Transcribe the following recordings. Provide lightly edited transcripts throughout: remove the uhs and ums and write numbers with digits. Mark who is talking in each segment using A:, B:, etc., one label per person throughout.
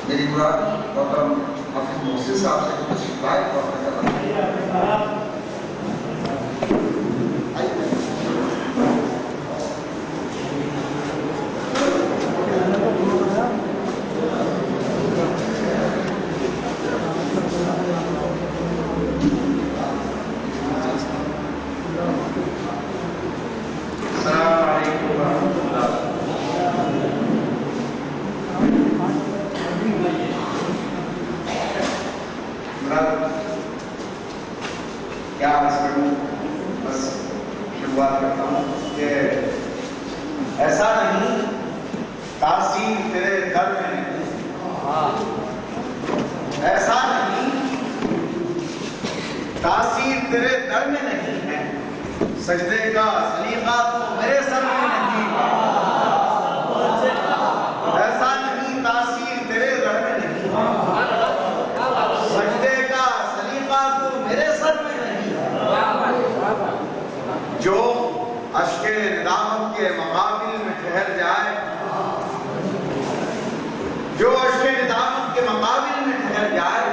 A: میری مراد محترم حافظ محسن صاحب سے تشریف لائے اور کیا عرض کروں، بس شروعات کرتا ہوں کہ ایسا نہیں تاثیر تیرے در میں نہیں، ایسا نہیں تاثیر تیرے در میں نہیں ہے، سجدے کا سلیقہ تو میرے سر میں نہیں ہے، ایسا نہیں تاثیر تیرے در میں نہیں ہے، سجدے کا سلیقہ تو میرے سر میں نہیں ہے، جو اشک ندامت کے مقابل میں ٹھہر جائے، جو اشک ندامت کے مقابل میں ٹھہر جائے،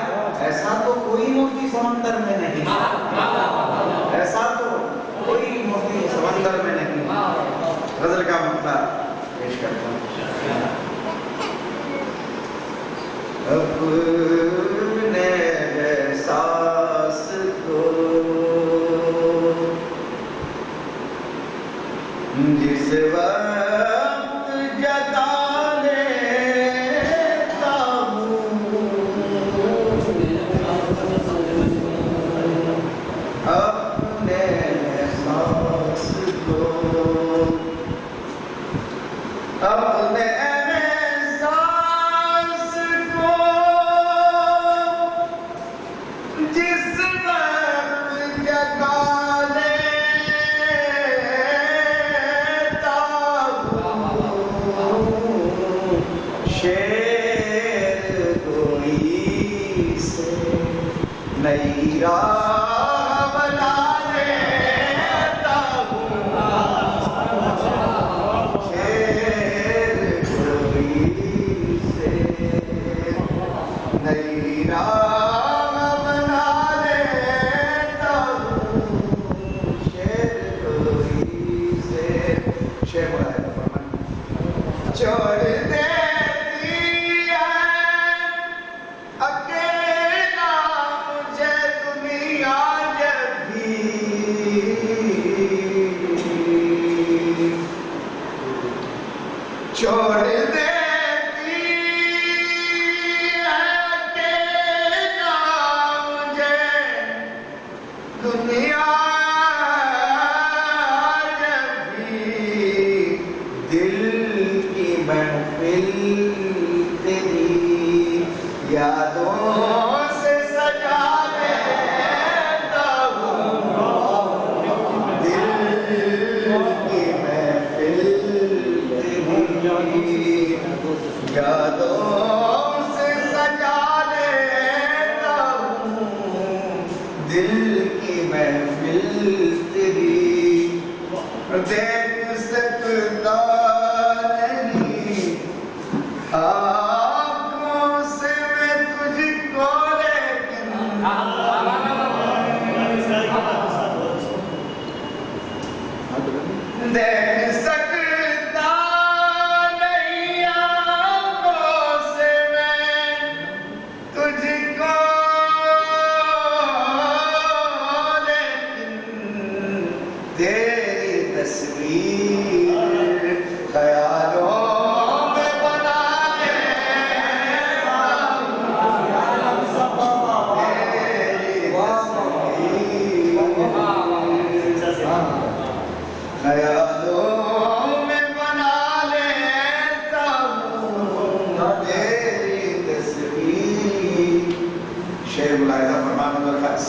A: ایسا تو کوئی موتی سمندر میں نہیں، ایسا تو کوئی موتی سمندر میں نہیں۔ غزل کا مطلع پیش کرتا ہوں۔ اپنے احساس کو جس وقت جگا لیتا ہوں، اپنے احساس کو، اپنے احساس کو جس وقت جگا نئی راہ بنا لیتا ہوں، شیر کوئی سے نئی راہ بنا لیتا ہوں، شیر کوئی سے۔ شیر بولا ہے چھوڑ دے چھوڑ دیتی ہے اکیلا مجھے دنیا جب بھی، دل کی محفل تیری یادوں سے سجا لیتا ہوں، دل کی محفل یادوں سے سجا لیتا ہوں، دل کی محفل تیری دیکھ سکتا نہیں آنکھوں سے میں تجھ کو، لیکن دیکھ سکتا نہیں آنکھوں سے میں تجھ کو، لیکن تیری تصویر خیالوں میں بنا لیتا ہوں، تیری خیالوں میں بنا لیتا ہوں، تیری تصویر۔ شعر ملاحظہ فرمان نمبر 8۔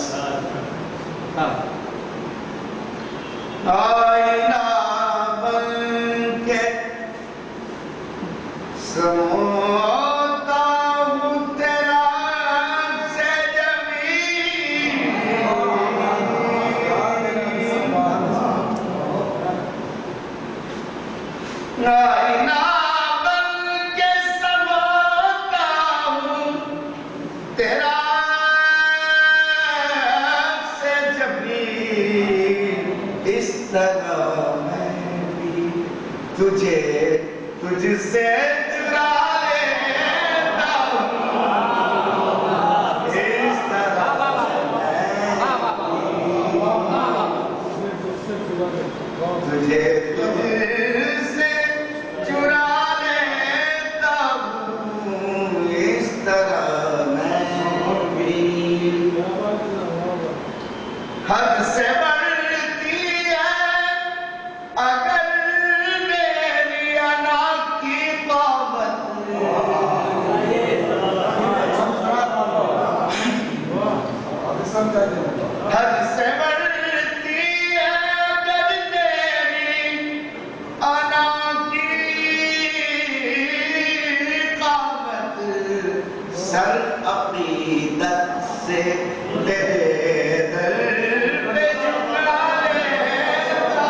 A: آئینہ بن کے سموتا ہوں تیرا سے جمیل، آئینہ بن کے تجھے تجھ سے چرا لیتا اس طرح تجھے تجھ سے چرا لیتا ہوں اس طرح میں بھی حد سے بڑھتی ہے اگر میری انا کی قوت حد سے بڑھتی ہے اگر میری انا کی قوت سر عقیدت سے تیرے در پہ جھکا لیتا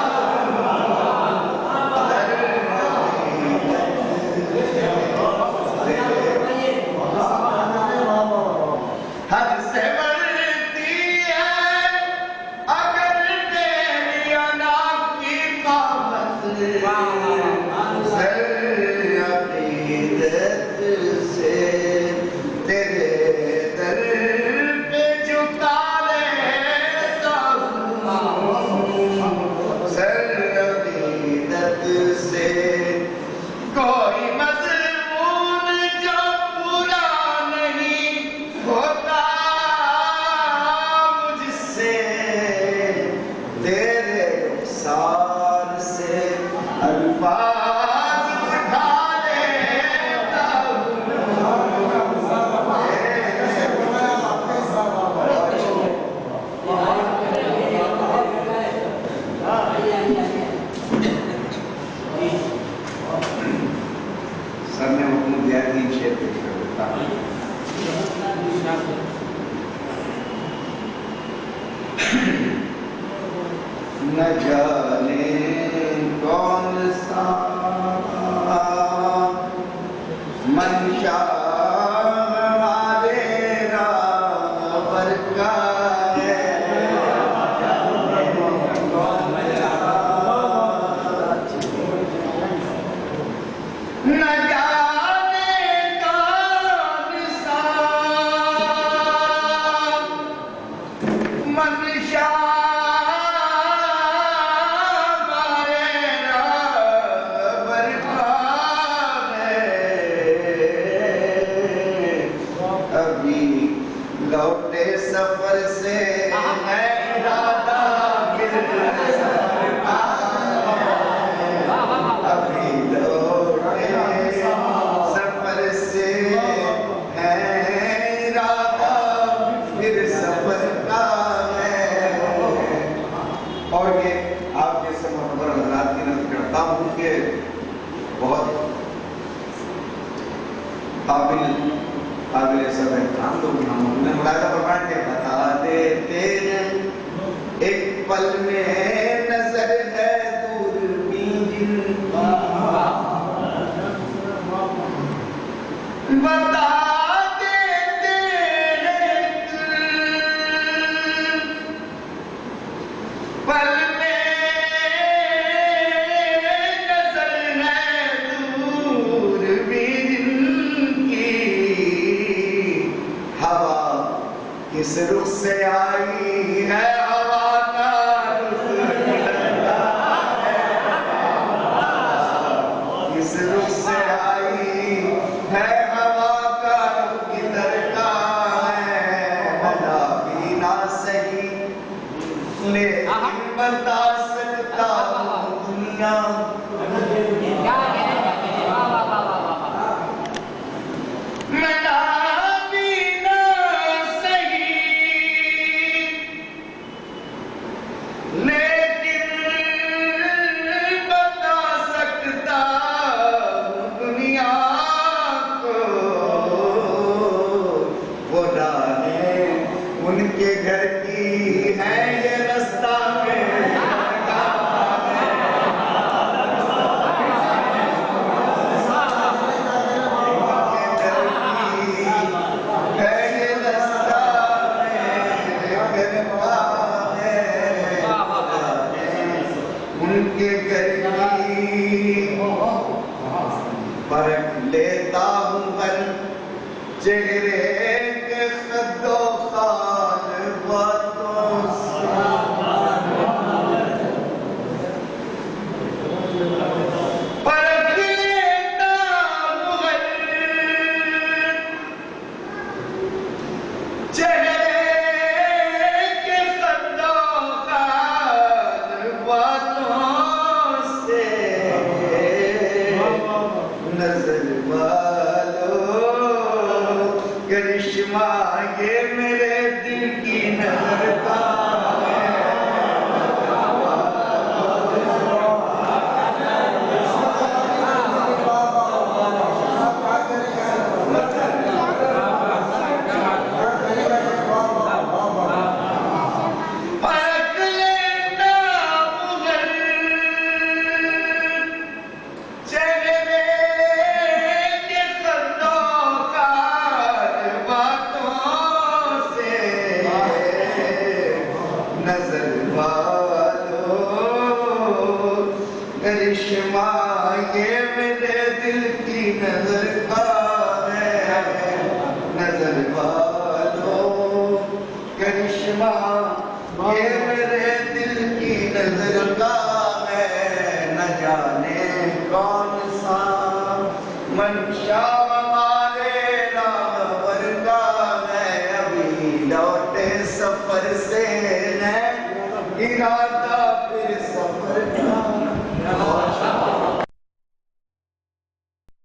A: حد سے بڑھتی ہے اگر میری انا کی قوت سر عقیدت سے تیرے در پہ جھکا لیتا ہوں سر عقیدت سے کوئی مضمون جو پورا نہیں ہوتا مجھ سے تیرے رخسار سے الفاظ اٹھا لیتا سر نے حکم دیا کہ شعر پیش کر دیتا نہ جانے کون سا منشا ہمارے راہبر کا نہ جانے کون سا منشا ہمارے راہبر کا ہے ابھی لوٹے سفر سے ہے ارادہ ابھی لوٹے سفر سے ہے ارادہ پھر سفر کا ہے اور یہ آپ جیسے محترم حضرات کی نظر کرتا ہوں کہ بہت قابل سب احترام لوگ ہم نے ملاحظہ فرمایا کہ بتا دیتے ہیں ایک پل میں نظر ہے دوربین جن بتا دیتے ہیں پل میں نظر ہے دوربین کی ہوا کس رخ سے آئی ہے ہوا کا کس رخ سے آئی ہے ہوا کا کدھر کا ہے بنا بھی نہ صحیح لیکن بتا سکتا ہوں دنیا منا بھی نہ صحیح پرکھ لیتا ہوں ہر چہرے کے خد و خال باتوں سے پرکھ لیتا ہوں ہر چہرے کے خد و خال باتوں سے نظر والو کرشمہ یہ میرے دل کی نظر کا پرکھ لیتا ہوں ہر چہرے کے خد و خال باتوں سے نظر والو کرشمہ یہ میرے دل کی نظر کا ہے نظر والو کرشمہ یہ میرے دل کی نظر کا ہے نہ جانے کون سا منشا ہمارے راہبر کا ہے ابھی لوٹے سفر سے ہے ارادہ